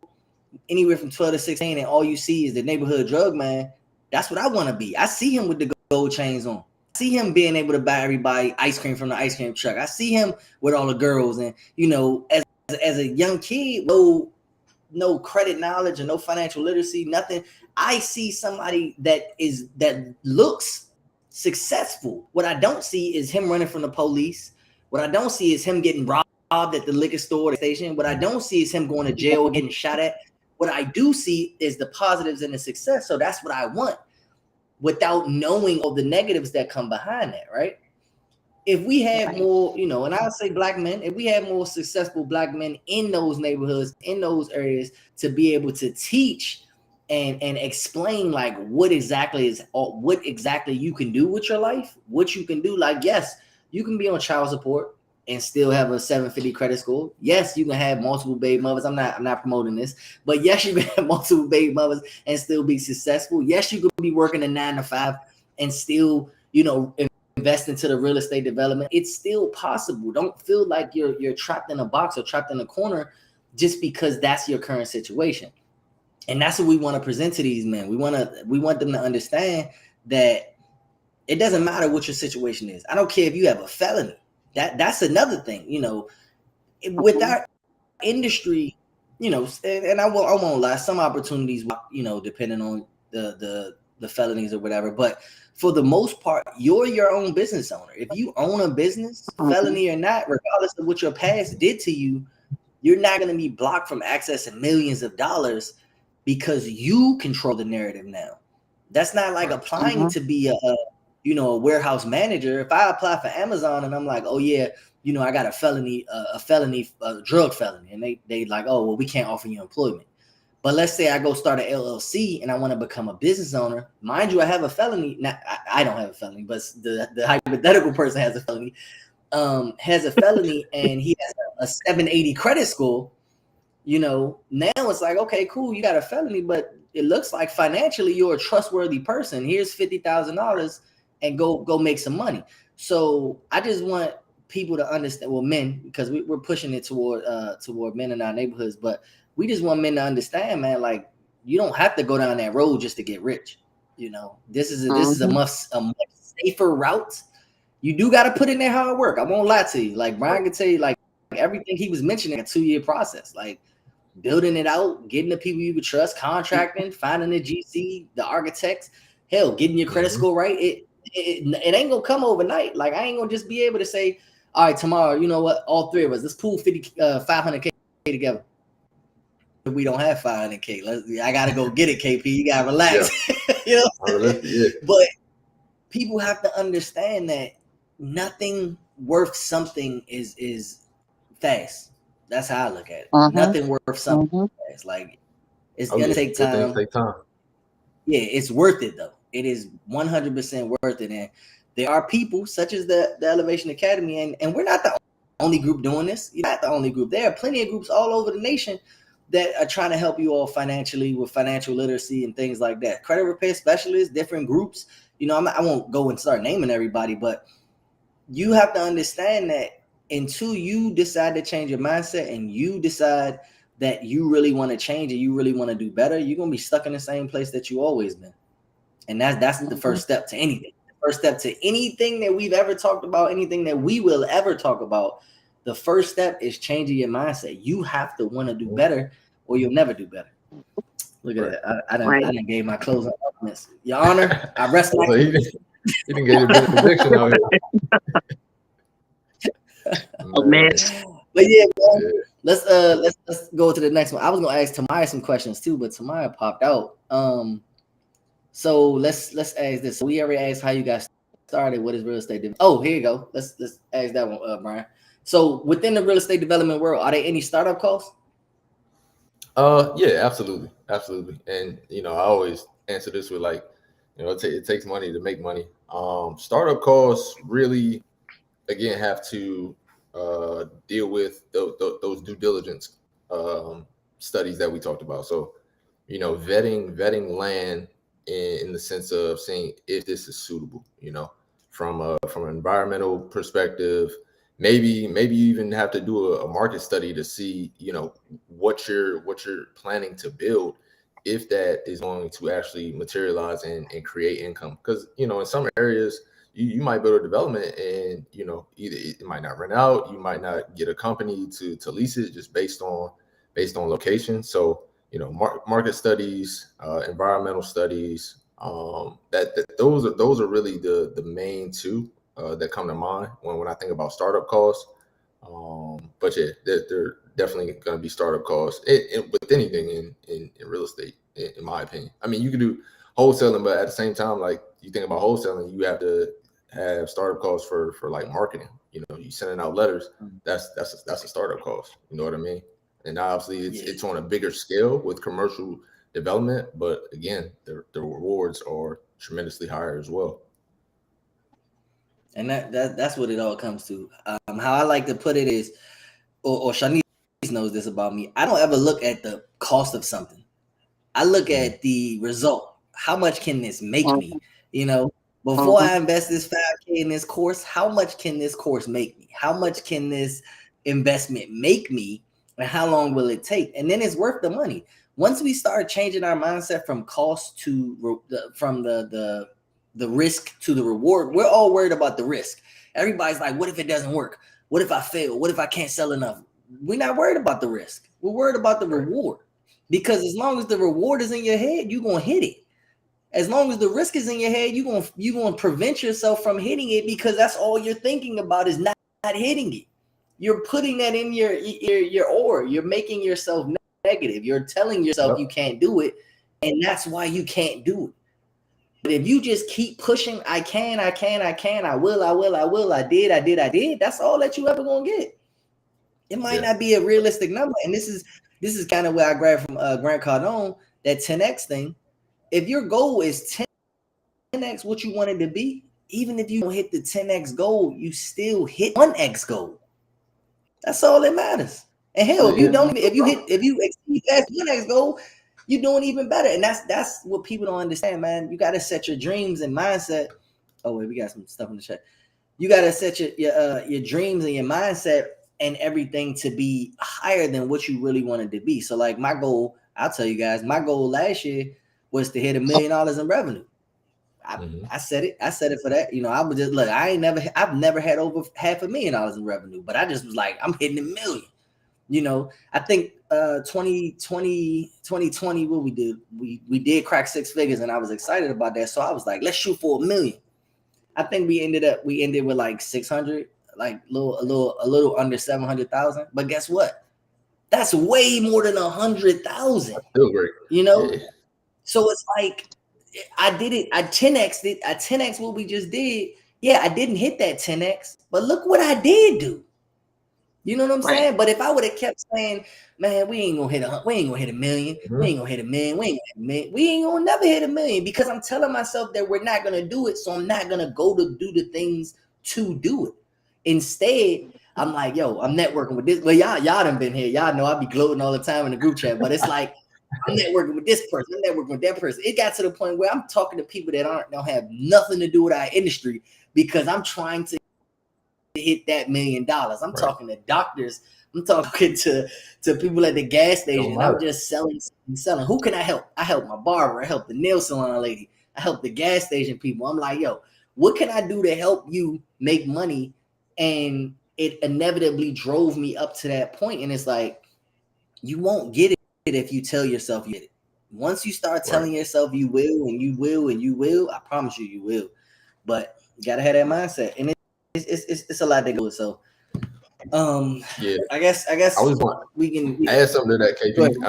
anywhere from 12 to 16, and all you see is the neighborhood drug man, that's what I want to be. I see him with the gold chains on. I see him being able to buy everybody ice cream from the ice cream truck. I see him with all the girls, and you know, as a young kid, no credit knowledge and no financial literacy, nothing. I see somebody that looks successful. What I don't see is him running from the police. What I don't see is him getting robbed at the liquor store or the station. What I don't see is him going to jail or getting shot at. What I do see is the positives and the success. So that's what I want, without knowing all the negatives that come behind that, right? If we had more, you know, and I'll say black men, if we had more successful black men in those neighborhoods, in those areas, to be able to teach and explain like what exactly you can do with your life, what you can do. Like, yes, you can be on child support and still have a 750 credit score. Yes, you can have multiple baby mothers. I'm not promoting this, but yes, you can have multiple baby mothers and still be successful. Yes, you could be working a 9 to 5 and still, you know, invest into the real estate development. It's still possible. Don't feel like you're trapped in a box or trapped in a corner just because that's your current situation. And that's what we want to present to these men. We want them to understand that it doesn't matter what your situation is. I don't care if you have a felony. That's another thing, you know, with our industry, you know, and I won't lie, some opportunities, you know, depending on the felonies or whatever, but for the most part, you're your own business owner. If you own a business, felony or not, regardless of what your past did to you, you're not going to be blocked from accessing millions of dollars because you control the narrative now. That's not like applying to be a warehouse manager. If I apply for Amazon and I'm like, oh yeah, you know, I got a drug felony, and they like, oh well, we can't offer you employment. But let's say I go start an LLC and I want to become a business owner. Mind you, I have a felony. Now, I don't have a felony, but the hypothetical person has a felony. And he has a 780 credit score. You know, now it's like, okay, cool, you got a felony, but it looks like financially you're a trustworthy person. Here's $50,000 and go make some money. So I just want people to understand, well, men, because we're pushing it toward men in our neighborhoods, but we just want men to understand, man, like you don't have to go down that road just to get rich. You know, this is a much safer route. You do got to put in that hard work. I won't lie to you. Like Brian can tell you, like everything he was mentioning, a 2-year process, like building it out, getting the people you could trust, contracting, finding the GC, the architects, hell, getting your credit score right. It ain't gonna come overnight. Like I ain't gonna just be able to say, all right, tomorrow, you know what, all three of us, let's pool 500K together. We don't have 500K. I gotta go get it, KP. You gotta relax. You know, but people have to understand that nothing worth something is fast. That's how I look at it. Nothing worth something fast. Like it's gonna take time. Yeah, it's worth it though. It is 100% worth it. And there are people such as the Elevation Academy, and we're not the only group doing this. You're not the only group. There are plenty of groups all over the nation that are trying to help you all financially with financial literacy and things like that. Credit repair specialists, different groups. You know, I won't go and start naming everybody, but you have to understand that until you decide to change your mindset and you decide that you really want to change and you really want to do better, you're going to be stuck in the same place that you always been. And that's the first step to anything. The first step to anything that we've ever talked about, anything that we will ever talk about, the first step is changing your mindset. You have to want to do better or you'll never do better. Look at that. I done gave my closing arguments. Your Honor, I rest my case. He didn't get a big prediction out here. Oh, man. But yeah, let's go to the next one. I was gonna ask Tamaya some questions too, but Tamaya popped out. So let's ask this. So we already asked how you guys started. What is real estate? Oh, here you go. Let's ask that one, Brian. So within the real estate development world, are there any startup costs? Yeah, absolutely. And you know, I always answer this with like, you know, it takes money to make money. Startup costs really, again, have to deal with those due diligence studies that we talked about. So, you know, vetting land in the sense of seeing if this is suitable, you know, from an environmental perspective. Maybe you even have to do a market study to see, you know, what you're planning to build, if that is going to actually materialize and create income. Because, you know, in some areas you might build a development and, you know, either it might not rent out, you might not get a company to lease it just based on location. So, you know, market studies, environmental studies, those are really the main two that come to mind when I think about startup costs. But yeah, they're definitely going to be startup costs with anything in real estate, in my opinion. I mean, you can do wholesaling, but at the same time, like you think about wholesaling, you have to have startup costs for like marketing. You know, you sending out letters, that's a startup cost. You know what I mean? And obviously it's on a bigger scale with commercial development, but again, the rewards are tremendously higher as well. And that's what it all comes to. How I like to put it is, or Shanice knows this about me, I don't ever look at the cost of something. I look at the result. How much can this make me? You know, before I invest this $5K in this course, how much can this course make me? How much can this investment make me? And how long will it take? And then it's worth the money. Once we start changing our mindset from cost to from the risk to the reward, we're all worried about the risk. Everybody's like, what if it doesn't work? What if I fail? What if I can't sell enough? We're not worried about the risk. We're worried about the reward. Because as long as the reward is in your head, you're going to hit it. As long as the risk is in your head, you're going to prevent yourself from hitting it, because that's all you're thinking about is not hitting it. You're putting that in your aura. You're making yourself negative. You're telling yourself you can't do it, and that's why you can't do it. But if you just keep pushing, I can, I will, I did, that's all that you ever gonna get. It might not be a realistic number. And this is kind of where I grabbed from Grant Cardone, that 10x thing. If your goal is 10x what you wanted to be, even if you don't hit the 10x goal, you still hit 1x goal. That's all that matters. And hell, if you exceed that 1x goal, you're doing even better. And that's what people don't understand, man. You got to set your dreams and mindset. Oh wait, we got some stuff in the chat. You got to set your dreams and your mindset and everything to be higher than what you really wanted to be. So like my goal, I'll tell you guys, my goal last year was to hit $1 million in revenue. I said it. I said it for that. You know, I was just look. I've never had over $500,000 in revenue, but I just was like, I'm hitting $1 million. You know, I think 2020, what we did, we did crack 6 figures, and I was excited about that. So I was like, let's shoot for $1 million. I think we ended with like 600, like a little under 700,000. But guess what? That's way more than 100,000. Still great. You know, so it's like I did it. I 10x'd it. I 10x what we just did. Yeah, I didn't hit that 10x, but look what I did do. You know what I'm saying? But if I would have kept saying, man, we ain't gonna hit $1 million. We ain't gonna hit $1 million. We ain't gonna never hit $1 million, because I'm telling myself that we're not gonna do it. So I'm not gonna go to do the things to do it. Instead, I'm like, yo, I'm networking with this. Well, y'all done been here. Y'all know I be gloating all the time in the group chat, but it's like, I'm networking with this person. I'm networking with that person. It got to the point where I'm talking to people that don't have nothing to do with our industry, because I'm trying to hit that $1 million. I'm talking to doctors. I'm talking to people at the gas station. I'm just selling. Who can I help? I help my barber. I help the nail salon lady. I help the gas station people. I'm like, yo, what can I do to help you make money? And it inevitably drove me up to that point. And it's like, you won't get it if you tell yourself you get it. Once you start telling yourself you will, and you will, and you will, I promise you, you will. But you gotta have that mindset, and it's a lot to go with. So, I guess we can add something to that, KP.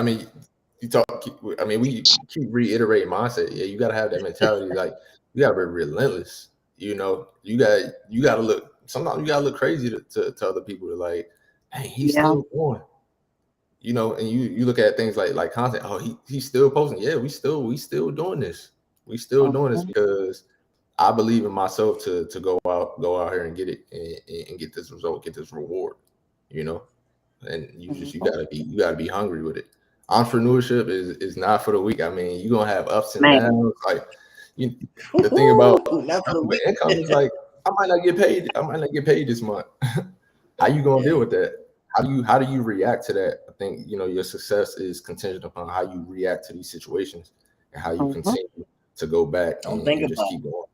I mean, we keep reiterating mindset. Yeah, you gotta have that mentality. Like, you gotta be relentless. You know, you gotta look. Sometimes you gotta look crazy to other people. To like, hey, he's still going. You know, and you look at things like content. Oh, he's still posting. Yeah, we still doing this. We still doing this because I believe in myself to go out here and get it and get this result, get this reward. You know, and you gotta be hungry with it. Entrepreneurship is not for the weak. I mean, you're gonna have ups and downs. Like, the thing about the income is like, I might not get paid this month. How you gonna deal with that? How do you react to that? I think, you know, your success is contingent upon how you react to these situations and how you continue to go back and just keep going.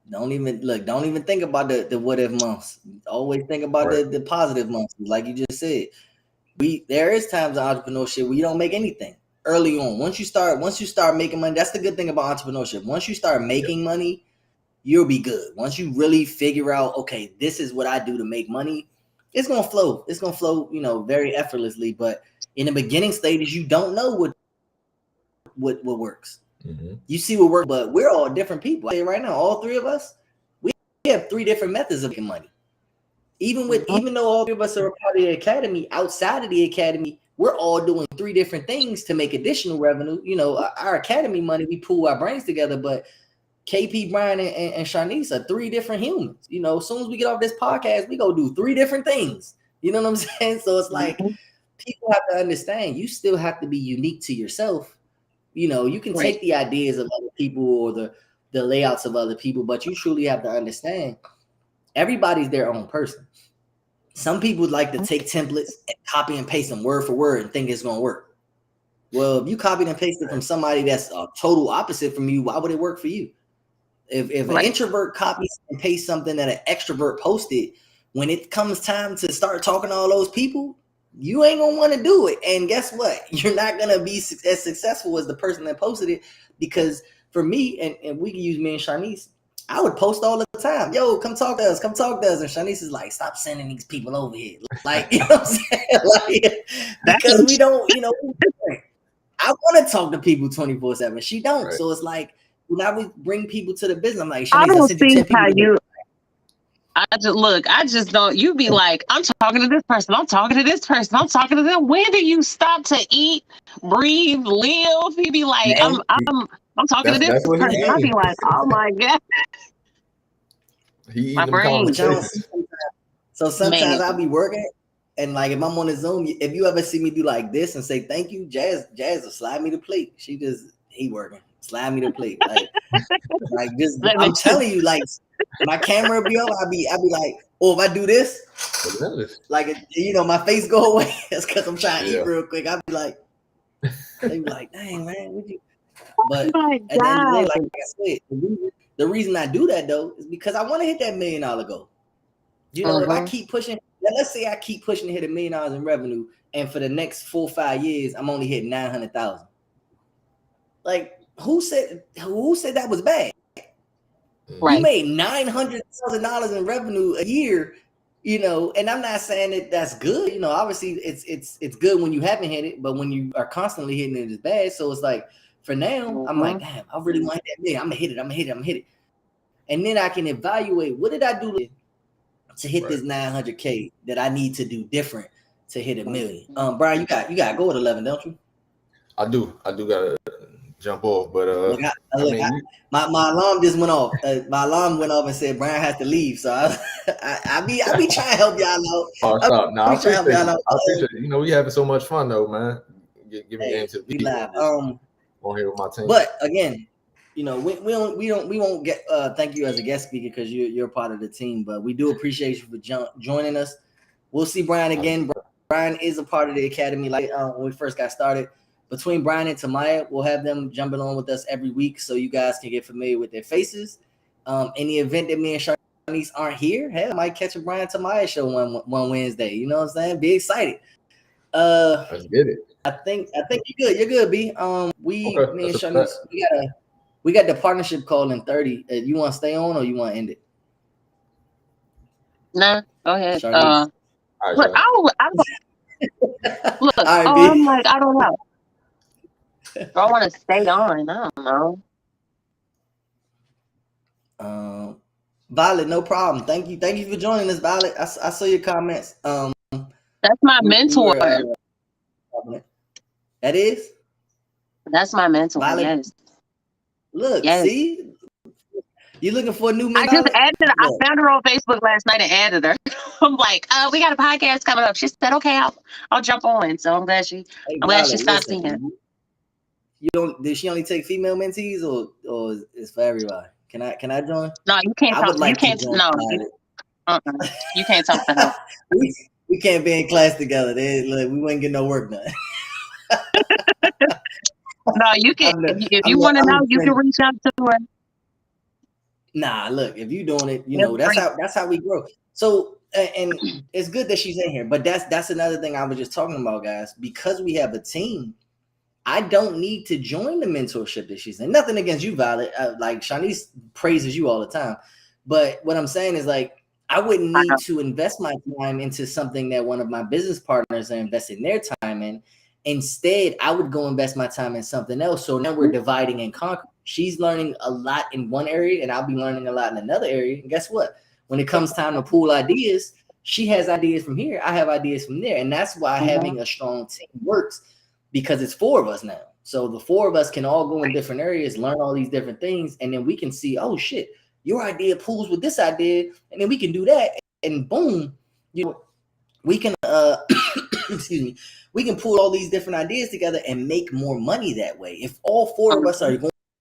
Don't even think about the what if months. Always think about the positive months. Like you just said, there is times in entrepreneurship where you don't make anything early on. Once you start making money, that's the good thing about entrepreneurship. Once you start making money, you'll be good. Once you really figure out, okay, this is what I do to make money, it's gonna flow. It's gonna flow, you know, very effortlessly. But in the beginning stages, you don't know what works. Mm-hmm. You see what works, but we're all different people. I say right now, all three of us, we have 3 different methods of making money. Even though all 3 of us are a part of the academy, outside of the academy, we're all doing 3 different things to make additional revenue. You know, our academy money, we pool our brains together, but KP, Brian, and Sharnice are 3 different humans. You know, as soon as we get off this podcast, we go do 3 different things. You know what I'm saying? So it's like, people have to understand, you still have to be unique to yourself. You know, you can take the ideas of other people or the layouts of other people, but you truly have to understand everybody's their own person. Some people like to take templates and copy and paste them word for word and think it's going to work. Well, if you copied and pasted from somebody that's a total opposite from you, why would it work for you? If an introvert copies and pastes something that an extrovert posted, when it comes time to start talking to all those people, you ain't gonna want to do it. And guess what? You're not gonna be as successful as the person that posted it. Because for me, and we can use me and Sharnice, I would post all the time, yo, come talk to us. And Sharnice is like, stop sending these people over here. Like, you know what I'm saying? Like, because we don't, you know, I want to talk to people 24/7. She don't. Right. So it's like, when I would bring people to the business, I'm like, I don't see how you. I just don't. You be like, I'm talking to this person. I'm talking to this person. I'm talking to them. When do you stop to eat, breathe, live? You be like, I'm talking to this person. I be like, oh my god. My brain. So sometimes I'll be working, and like if I'm on the Zoom, if you ever see me do like this and say thank you, Jazz will slide me the plate. He working. Slide me the plate. Like just I'm telling you, like my camera be on, I'll be like, oh, if I do this, like, you know, my face go away. That's because I'm trying to eat real quick. I'll be like, they be like, dang man, would you? But my at the end of the day, God. like I said, the reason I do that though is because I want to hit that $1 million goal. You know, if I keep pushing, let's say I keep pushing to hit $1 million in revenue, and for the next 4 or 5 years, I'm only hitting 900,000. Like, who said that was bad? Right. You made $900,000 in revenue a year, you know, and I'm not saying that that's good. You know, obviously it's good when you haven't hit it, but when you are constantly hitting it, it's bad. So it's like, for now, I'm like, damn, I really want that million. I'm gonna hit it. And then I can evaluate, what did I do to hit this 900K that I need to do different to hit $1 million? Brian, you got to go at 11, don't you? I do gotta jump off, but my alarm just went off. My alarm went off and said Brian has to leave. So I be trying to help y'all out. Oh, stop! No, I appreciate it. You know, we having so much fun though, man. Giving game to the people. On here with my team. But again, you know, we won't get thank you as a guest speaker because you're part of the team. But we do appreciate you for joining us. We'll see Brian again. Brian is a part of the academy. Like when we first got started. Between Brian and Tamaya, we'll have them jumping on with us every week so you guys can get familiar with their faces. In the event that me and Shanice aren't here, hell, I might catch a Brian Tamaya show one Wednesday. You know what I'm saying? Be excited. Let's get it. I think you're good. You're good, B. Me and Shanice, we got the partnership call in 30. You want to stay on or you want to end it? Nah, go ahead. Right, look, I'm like, I don't know. I want to stay on. I don't know. Violet, no problem. Thank you for joining us, Violet. I saw your comments. That's my mentor. That is. That's my mentor. Violet. Yes. Look, see, you looking for a new mentor? I just added her. I found her on Facebook last night and added her. I'm like, we got a podcast coming up. She said, okay, I'll jump on. So I'm glad she stopped seeing. Did she only take female mentees or is for everybody? Can I join? No, you can't talk. You can't. No, you can't talk to her. we can't be in class together. We wouldn't get no work done. No, you can. If you want to know, you can reach out to her. Nah, look, if you're doing it, you know, that's how we grow. So, and it's good that she's in here, but that's another thing I was just talking about, guys. Because we have a team, I don't need to join the mentorship that she's in. Nothing against you, Violet. Like Shanice praises you all the time. But what I'm saying is, like, I wouldn't need to invest my time into something that one of my business partners are investing their time in. Instead, I would go invest my time in something else. So now we're dividing and conquering. She's learning a lot in one area, and I'll be learning a lot in another area. And guess what? When it comes time to pool ideas, she has ideas from here. I have ideas from there. And that's why having a strong team works. Because it's 4 of us now. So the 4 of us can all go in different areas, learn all these different things, and then we can see, oh shit, your idea pools with this idea, and then we can do that, and boom, you know, we can excuse me, we can pool all these different ideas together and make more money that way. If all 4 of us are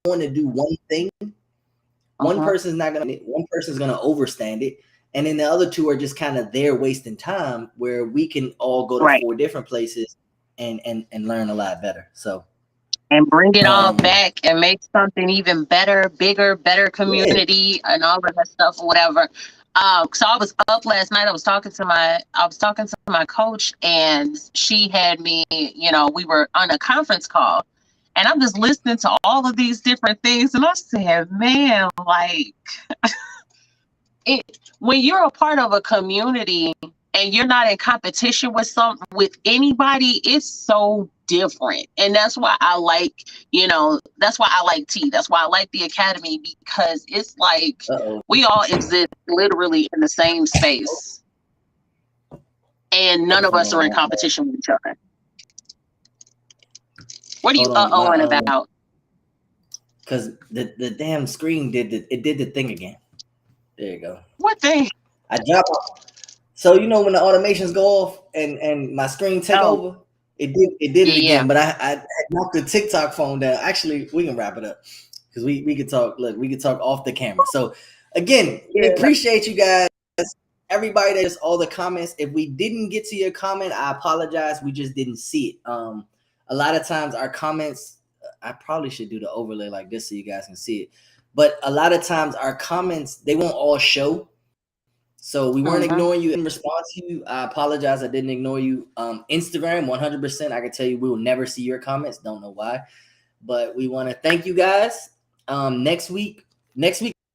going to do one thing, one person's gonna overstand it, and then the other 2 are just kind of there wasting time, where we can all go to 4 different places and learn a lot better. So, and bring it all back and make something even better, bigger, better community and all of that stuff or whatever. So I was up last night. I was talking to my coach, and she had me, you know, we were on a conference call, and I'm just listening to all of these different things, and I said, man, like when you're a part of a community and you're not in competition with anybody, it's so different. And that's why I like, you know, that's why I like T. That's why I like the academy, because it's like we all exist literally in the same space. And none of us are in competition with each other. What are you uh-ohing about? Because the damn screen did the thing again. There you go. What thing? I dropped it. So you know when the automations go off and my screen take over, it did it again. But I knocked the TikTok phone down. Actually, we can wrap it up because we could talk. Look, we could talk off the camera. So again, we appreciate you guys, everybody. That's all the comments. If we didn't get to your comment, I apologize. We just didn't see it. A lot of times our comments I probably should do the overlay like this so you guys can see it. But a lot of times our comments, they won't all show. So we weren't ignoring you in response to you. I apologize. I didn't ignore you. Instagram, 100%. I can tell you we will never see your comments. Don't know why. But we want to thank you guys. Next week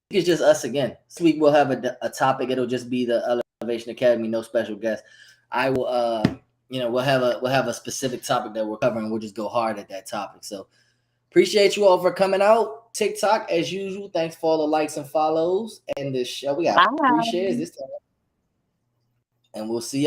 is just us again. This week we'll have a topic. It'll just be the Elevation Academy, no special guest. I will we'll have a specific topic that we're covering. We'll just go hard at that topic. So appreciate you all for coming out. TikTok, as usual. Thanks for all the likes and follows. And the show, we got 3 shares this time. And we'll see you.